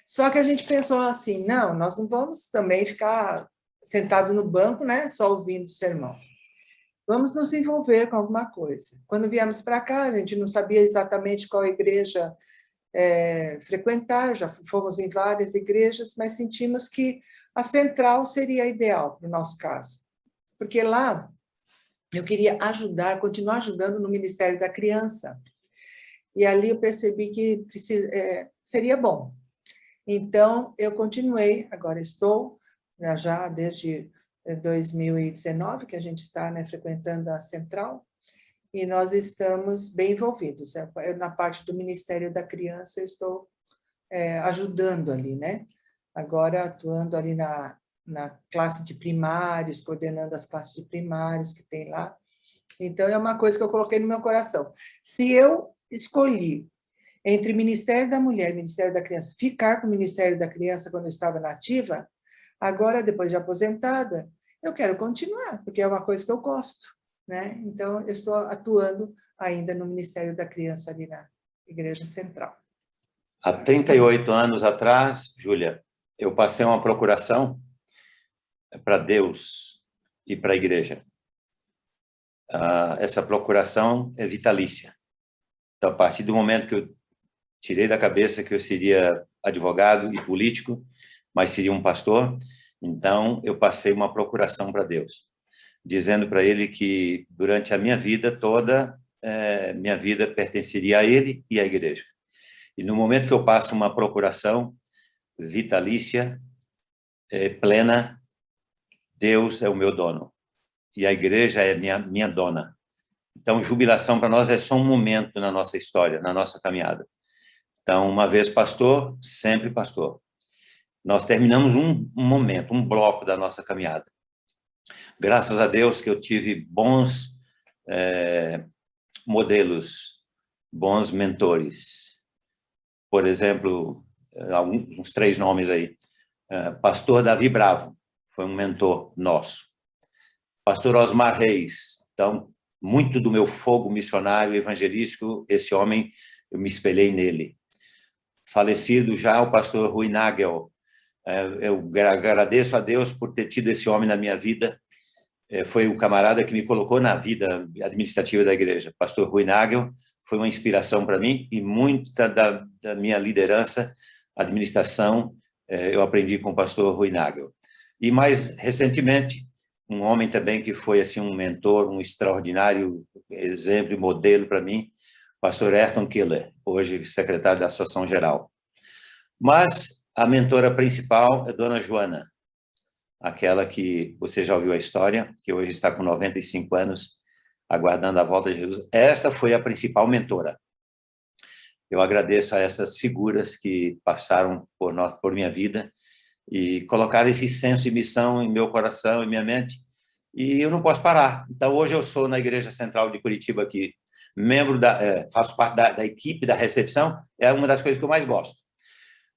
Só que a gente pensou assim, não, nós não vamos também ficar sentado no banco, né? Só ouvindo o sermão. Vamos nos envolver com alguma coisa. Quando viemos para cá, a gente não sabia exatamente qual igreja frequentar, já fomos em várias igrejas, mas sentimos que a central seria ideal para o nosso caso. Porque lá eu queria ajudar, continuar ajudando no Ministério da Criança. E ali eu percebi que seria bom. Então, eu continuei, agora estou, já desde 2019, que a gente está, né, frequentando a central, e nós estamos bem envolvidos. Na parte do Ministério da Criança, eu estou ajudando ali, né? Agora, atuando ali na classe de primários, coordenando as classes de primários que tem lá. Então, é uma coisa que eu coloquei no meu coração. Se eu escolhi entre Ministério da Mulher e Ministério da Criança, ficar com o Ministério da Criança quando eu estava na ativa, agora, depois de aposentada, eu quero continuar, porque é uma coisa que eu gosto, né? Então, eu estou atuando ainda no Ministério da Criança ali na Igreja Central. Há 38 anos atrás, Júlia, eu passei uma procuração para Deus e para a igreja. Essa procuração é vitalícia. Então, a partir do momento que eu tirei da cabeça que eu seria advogado e político, mas seria um pastor, então eu passei uma procuração para Deus, dizendo para ele que durante a minha vida toda, minha vida pertenceria a ele e à igreja. E no momento que eu passo uma procuração vitalícia, plena, Deus é o meu dono e a igreja é minha dona. Então, jubilação para nós é só um momento na nossa história, na nossa caminhada. Então, uma vez pastor, sempre pastor. Nós terminamos um momento, um bloco da nossa caminhada. Graças a Deus que eu tive bons modelos, bons mentores. Por exemplo, uns 3 nomes aí. Pastor Davi Bravo, foi um mentor nosso. Pastor Osmar Reis, então, muito do meu fogo missionário evangelístico, esse homem, eu me espelhei nele. Falecido já o pastor Rui Nagel, eu agradeço a Deus por ter tido esse homem na minha vida, foi o camarada que me colocou na vida administrativa da igreja. Pastor Rui Nagel foi uma inspiração para mim e muita da minha liderança, administração, eu aprendi com o pastor Rui Nagel. E mais recentemente, um homem também que foi assim um mentor, um extraordinário exemplo e modelo para mim, pastor Ayrton Killer, hoje secretário da Associação Geral. Mas a mentora principal é Dona Joana, aquela que você já ouviu a história, que hoje está com 95 anos, aguardando a volta de Jesus. Esta foi a principal mentora. Eu agradeço a essas figuras que passaram por minha vida e colocaram esse senso de missão em meu coração e minha mente, e eu não posso parar. Então, hoje eu sou na Igreja Central de Curitiba aqui, faço parte da equipe da recepção, é uma das coisas que eu mais gosto.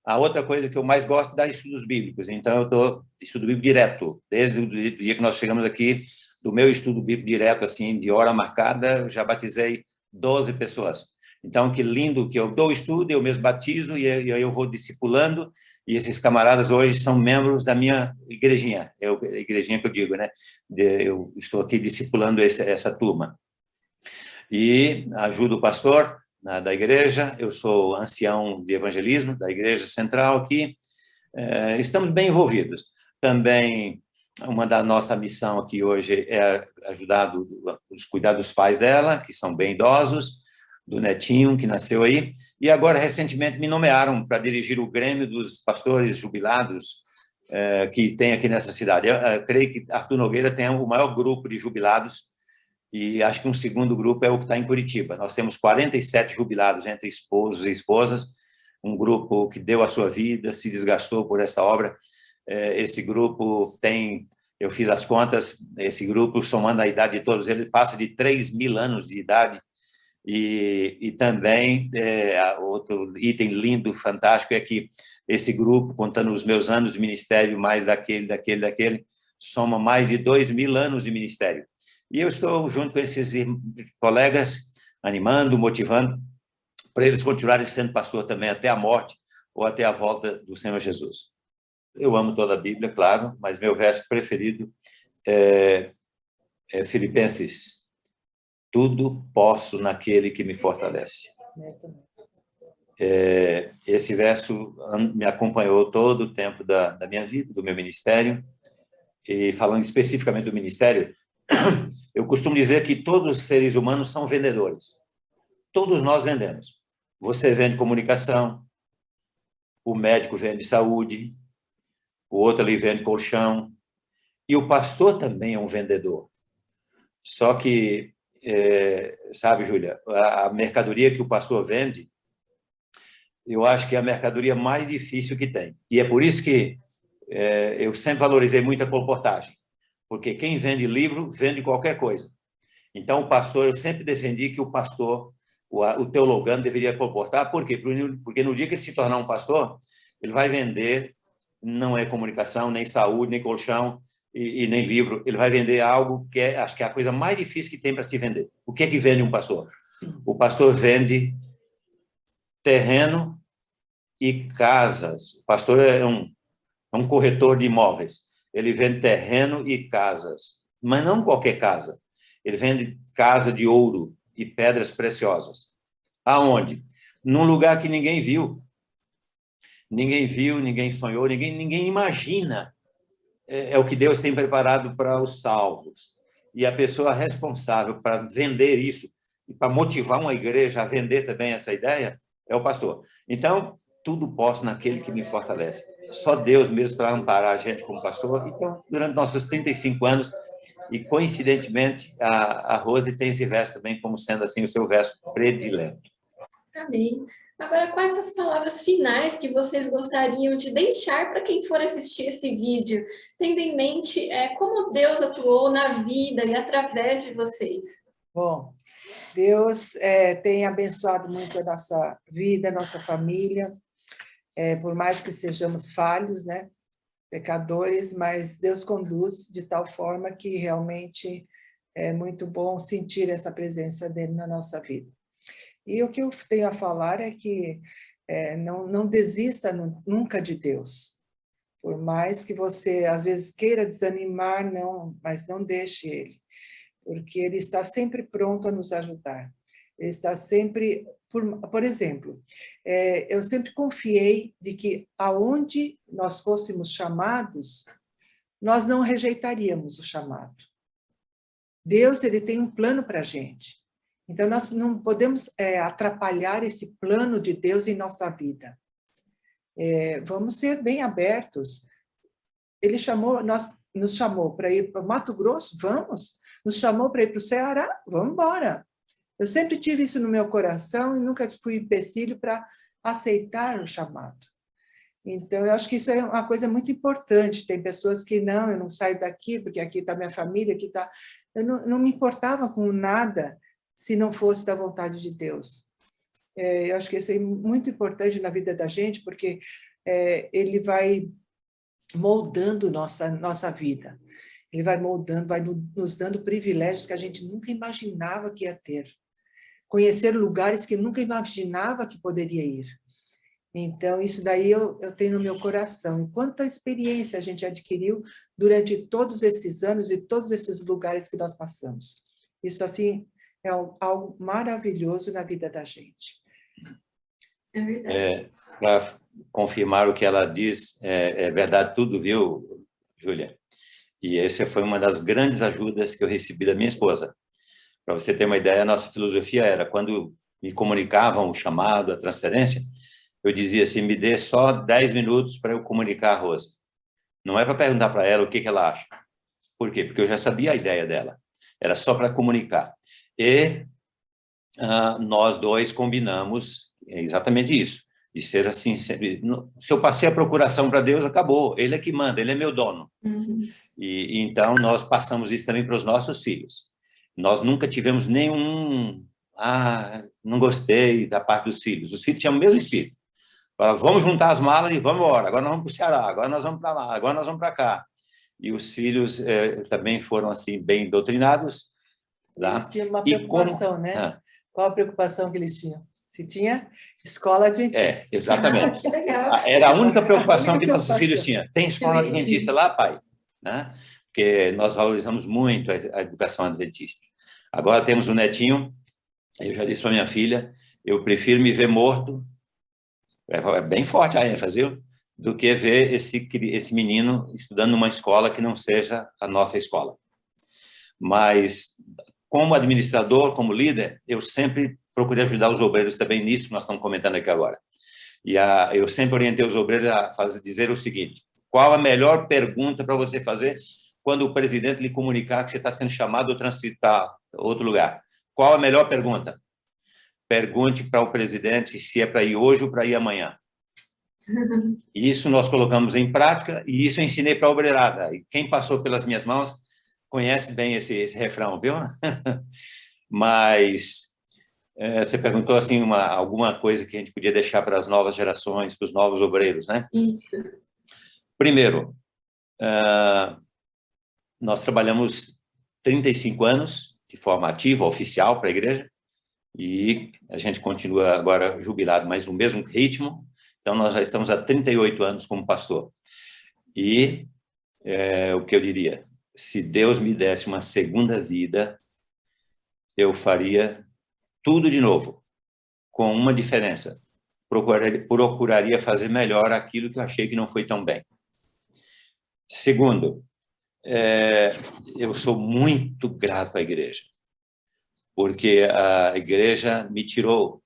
A outra coisa que eu mais gosto é dar estudos bíblicos, então eu estou estudo bíblico direto, desde o dia que nós chegamos aqui, do meu estudo bíblico direto, assim, de hora marcada, eu já batizei 12 pessoas. Então, que lindo que eu dou estudo, eu mesmo batizo, e eu vou discipulando, e esses camaradas hoje são membros da minha igrejinha, a igrejinha que eu digo, né? Eu estou aqui discipulando essa turma. E ajudo o pastor da igreja, eu sou ancião de evangelismo da Igreja Central aqui, estamos bem envolvidos. Também, uma da nossa missão aqui hoje é cuidar dos pais dela, que são bem idosos, do netinho que nasceu aí, E agora, recentemente, me nomearam para dirigir o Grêmio dos Pastores Jubilados, que tem aqui nessa cidade. Eu creio que Arthur Nogueira tem o maior grupo de jubilados, e acho que um segundo grupo é o que está em Curitiba. Nós temos 47 jubilados entre esposos e esposas, um grupo que deu a sua vida, se desgastou por essa obra. Esse grupo tem, eu fiz as contas, esse grupo, somando a idade de todos eles, passa de 3.000 anos de idade. E também, outro item lindo, fantástico, é que esse grupo, contando os meus anos de ministério, mais daquele, soma mais de 2.000 anos de ministério. E eu estou junto com esses colegas, animando, motivando, para eles continuarem sendo pastor também até a morte ou até a volta do Senhor Jesus. Eu amo toda a Bíblia, claro, mas meu verso preferido é Filipenses: tudo posso naquele que me fortalece. Esse verso me acompanhou todo o tempo da minha vida, do meu ministério. E falando especificamente do ministério, eu costumo dizer que todos os seres humanos são vendedores. Todos nós vendemos. Você vende comunicação, o médico vende saúde, o outro ali vende colchão, e o pastor também é um vendedor. Só que, sabe, Júlia, a mercadoria que o pastor vende, eu acho que é a mercadoria mais difícil que tem. E é por isso que eu sempre valorizei muito a colportagem, porque quem vende livro, vende qualquer coisa. Então, o pastor, eu sempre defendi que o pastor, o teologano, deveria colportar. Por quê? Porque no dia que ele se tornar um pastor, ele vai vender, não é comunicação, nem saúde, nem colchão, e nem livro. Ele vai vender algo que acho que é a coisa mais difícil que tem para se vender. O que é que vende um pastor? O pastor vende terreno e casas. O pastor é um corretor de imóveis. Ele vende terreno e casas, mas não qualquer casa. Ele vende casa de ouro e pedras preciosas. Aonde? Num lugar que ninguém viu. Ninguém viu, ninguém sonhou, ninguém imagina. É o que Deus tem preparado para os salvos. E a pessoa responsável para vender isso, e para motivar uma igreja a vender também essa ideia, é o pastor. Então, tudo posso naquele que me fortalece. Só Deus mesmo para amparar a gente como pastor. Então, durante nossos 35 anos, e coincidentemente, a Rose tem esse verso também como sendo assim o seu verso predileto. Amém. Agora, quais as palavras finais que vocês gostariam de deixar para quem for assistir esse vídeo, tendo em mente como Deus atuou na vida e através de vocês? Bom, Deus tem abençoado muito a nossa vida, a nossa família, por mais que sejamos falhos, né? Pecadores, mas Deus conduz de tal forma que realmente é muito bom sentir essa presença dele na nossa vida. E o que eu tenho a falar é que não desista nunca de Deus. Por mais que você, às vezes, queira desanimar, mas não deixe Ele. Porque Ele está sempre pronto a nos ajudar. Ele está sempre... Por exemplo, eu sempre confiei de que aonde nós fôssemos chamados, nós não rejeitaríamos o chamado. Deus, Ele tem um plano para a gente. Então, nós não podemos atrapalhar esse plano de Deus em nossa vida. Vamos ser bem abertos. Ele nos chamou para ir para o Mato Grosso? Vamos. Nos chamou para ir para o Ceará? Vamos embora. Eu sempre tive isso no meu coração e nunca fui empecilho para aceitar o chamado. Então, eu acho que isso é uma coisa muito importante. Tem pessoas que, eu não saio daqui, porque aqui está minha família, aqui está... Eu não me importava com nada se não fosse da vontade de Deus. Eu acho que isso é muito importante na vida da gente, porque ele vai moldando nossa vida. Ele vai moldando, vai nos dando privilégios que a gente nunca imaginava que ia ter. Conhecer lugares que nunca imaginava que poderia ir. Então, isso daí eu tenho no meu coração. E quanta experiência a gente adquiriu durante todos esses anos e todos esses lugares que nós passamos. Isso, assim, é algo maravilhoso na vida da gente. É verdade. Para confirmar o que ela diz, é verdade tudo, viu, Júlia? E essa foi uma das grandes ajudas que eu recebi da minha esposa. Para você ter uma ideia, a nossa filosofia era, quando me comunicavam o chamado, a transferência, eu dizia assim, me dê só 10 minutos para eu comunicar a Rosa. Não é para perguntar para ela o que ela acha. Por quê? Porque eu já sabia a ideia dela. Era só para comunicar. E nós dois combinamos exatamente isso, de ser assim, sempre. Se eu passei a procuração para Deus, acabou. Ele é que manda, ele é meu dono. E então nós passamos isso também para os nossos filhos. Nós nunca tivemos nenhum, não gostei da parte dos filhos. Os filhos tinham o mesmo espírito. Vamos juntar as malas e vamos embora. Agora nós vamos para o Ceará, agora nós vamos para lá, agora nós vamos para cá. E os filhos também foram assim bem doutrinados. Eles tinham uma preocupação, né? Qual a preocupação que eles tinham? Se tinha escola adventista. Exatamente. Que legal. Era a única preocupação que nossos filhos tinham. Tem escola adventista lá, pai? Né? Porque nós valorizamos muito a educação adventista. Agora temos um netinho, eu já disse para minha filha, eu prefiro me ver morto, é bem forte a ênfase, do que ver esse menino estudando numa escola que não seja a nossa escola. Mas, como administrador, como líder, eu sempre procurei ajudar os obreiros também nisso que nós estamos comentando aqui agora. E eu sempre orientei os obreiros a dizer o seguinte: qual a melhor pergunta para você fazer quando o presidente lhe comunicar que você está sendo chamado ou transferido para outro lugar? Qual a melhor pergunta? Pergunte para o presidente se é para ir hoje ou para ir amanhã. Isso nós colocamos em prática e isso eu ensinei para a obreirada. E quem passou pelas minhas mãos conhece bem esse refrão, viu? Mas você perguntou assim alguma coisa que a gente podia deixar para as novas gerações, para os novos obreiros, né? Isso. Primeiro, nós trabalhamos 35 anos de forma ativa, oficial para a igreja, e a gente continua agora jubilado, mas no mesmo ritmo. Então, nós já estamos há 38 anos como pastor. E o que eu diria? Se Deus me desse uma segunda vida, eu faria tudo de novo, com uma diferença. Procuraria fazer melhor aquilo que eu achei que não foi tão bem. Segundo, eu sou muito grato à igreja, porque a igreja me tirou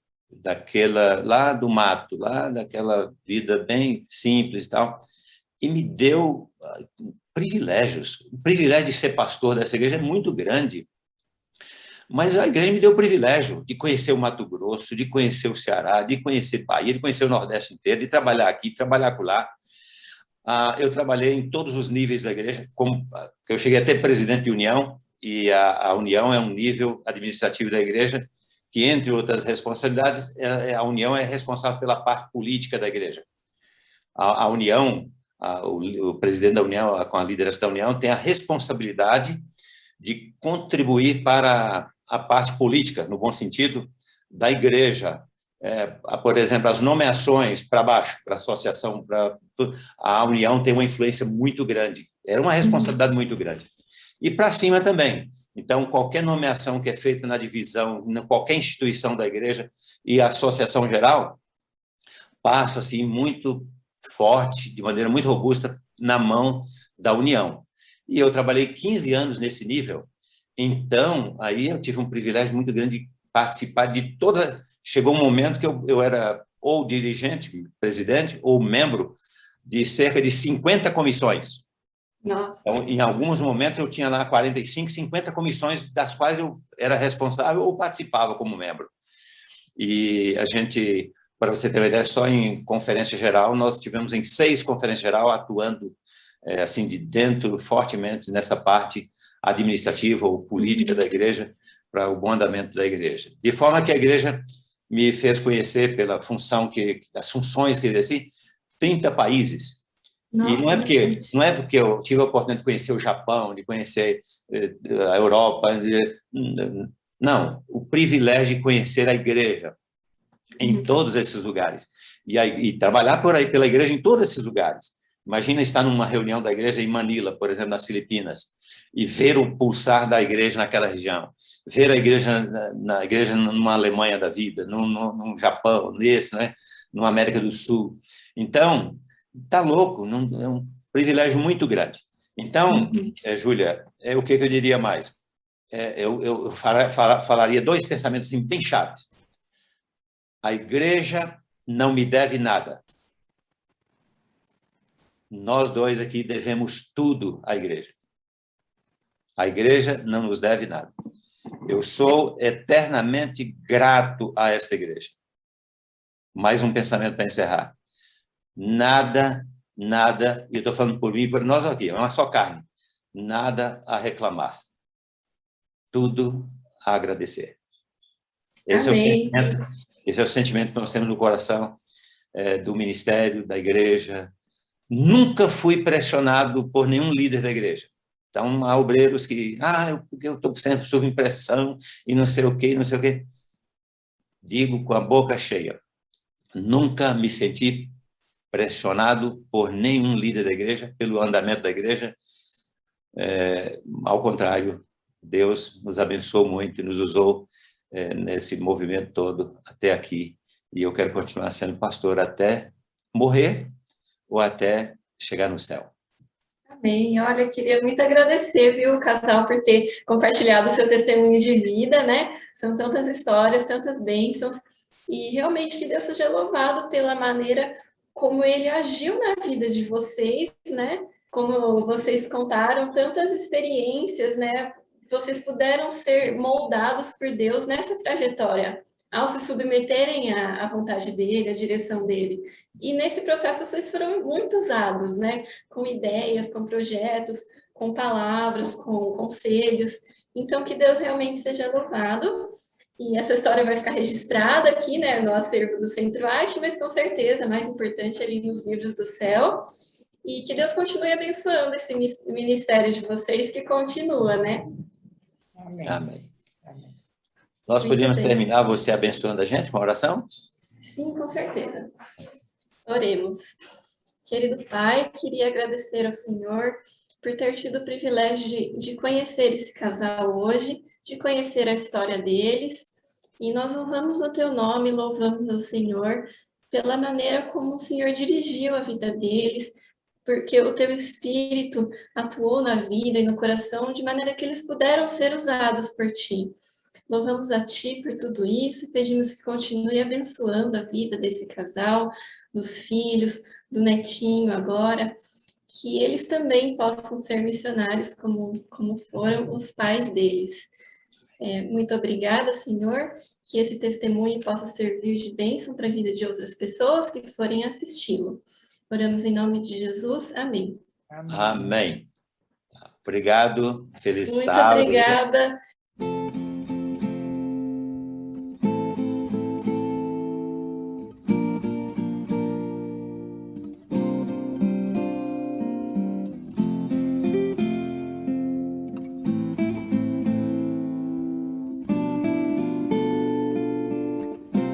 lá do mato, lá daquela vida bem simples e tal, e me deu privilégios. O privilégio de ser pastor dessa igreja é muito grande, mas a igreja me deu o privilégio de conhecer o Mato Grosso, de conhecer o Ceará, de conhecer Bahia, de conhecer o Nordeste inteiro, de trabalhar aqui, de trabalhar acolá. Eu trabalhei em todos os níveis da igreja, eu cheguei a ter presidente de união, e a união é um nível administrativo da igreja, que, entre outras responsabilidades, a união é responsável pela parte política da igreja. A união, o presidente da união, com a liderança da união, tem a responsabilidade de contribuir para a parte política, no bom sentido, da igreja. Por exemplo, as nomeações para baixo, para a associação, a união tem uma influência muito grande. Era uma responsabilidade muito grande. E para cima também. Então, qualquer nomeação que é feita na divisão, em qualquer instituição da igreja e a associação geral, passa assim, muito forte, de maneira muito robusta, na mão da união. E eu trabalhei 15 anos nesse nível, então, aí eu tive um privilégio muito grande de participar de toda... Chegou um momento que eu era ou dirigente, presidente, ou membro de cerca de 50 comissões. Nossa. Então, em alguns momentos, eu tinha lá 45, 50 comissões, das quais eu era responsável ou participava como membro. E a gente, para você ter uma ideia, só em conferência geral, nós tivemos em 6 conferências geral atuando assim, de dentro, fortemente, nessa parte administrativa ou política da igreja, para o bom andamento da igreja. De forma que a igreja me fez conhecer, pela função as funções que exerci, 30 países. Nossa, e não é porque eu tive a oportunidade de conhecer o Japão, de conhecer a Europa, não, o privilégio de conhecer a igreja em todos esses lugares e trabalhar pela igreja em todos esses lugares. Imagina estar numa reunião da igreja em Manila, por exemplo, nas Filipinas, e ver o pulsar da igreja naquela região, ver a igreja na igreja numa Alemanha da vida, no Japão, né, na América do Sul. Então, tá louco, é um privilégio muito grande. Então, Júlia, o que eu diria mais? Eu falaria 2 pensamentos assim, bem chaves. A igreja não me deve nada. Nós dois aqui devemos tudo à igreja. A igreja não nos deve nada. Eu sou eternamente grato a esta igreja. Mais um pensamento para encerrar. Nada, e eu estou falando por mim, por nós aqui, é uma só carne. Nada a reclamar. Tudo a agradecer. Amém. Esse é o sentimento que nós temos no coração do ministério, da igreja. Nunca fui pressionado por nenhum líder da igreja. Então, há obreiros que, eu estou sempre sob impressão e não sei o quê, não sei o quê. Digo com a boca cheia. Nunca me senti pressionado por nenhum líder da igreja, pelo andamento da igreja. Ao contrário, Deus nos abençoou muito e nos usou nesse movimento todo até aqui. E eu quero continuar sendo pastor até morrer ou até chegar no céu. Amém. Olha, queria muito agradecer, viu, casal, por ter compartilhado o seu testemunho de vida, né? São tantas histórias, tantas bênçãos. E realmente que Deus seja louvado pela maneira como ele agiu na vida de vocês, né? Como vocês contaram, tantas experiências, né? Vocês puderam ser moldados por Deus nessa trajetória, ao se submeterem à vontade dele, à direção dele. E nesse processo vocês foram muito usados, né? Com ideias, com projetos, com palavras, com conselhos. Então, que Deus realmente seja louvado. E essa história vai ficar registrada aqui, né, no acervo do Centro Arte, mas com certeza, mais importante, ali nos livros do céu. E que Deus continue abençoando esse ministério de vocês, que continua, né? Amém. Amém. Nós podemos terminar você abençoando a gente com a oração? Sim, com certeza. Oremos. Querido Pai, queria agradecer ao Senhor por ter tido o privilégio de conhecer esse casal hoje, de conhecer a história deles, e nós honramos o Teu nome, louvamos ao Senhor pela maneira como o Senhor dirigiu a vida deles, porque o Teu Espírito atuou na vida e no coração de maneira que eles puderam ser usados por Ti. Louvamos a Ti por tudo isso e pedimos que continue abençoando a vida desse casal, dos filhos, do netinho agora, que eles também possam ser missionários como foram os pais deles. Muito obrigada, Senhor, que esse testemunho possa servir de bênção para a vida de outras pessoas que forem assisti-lo. Oramos em nome de Jesus. Amém. Amém. Obrigado. Feliz Muito sábado. obrigada.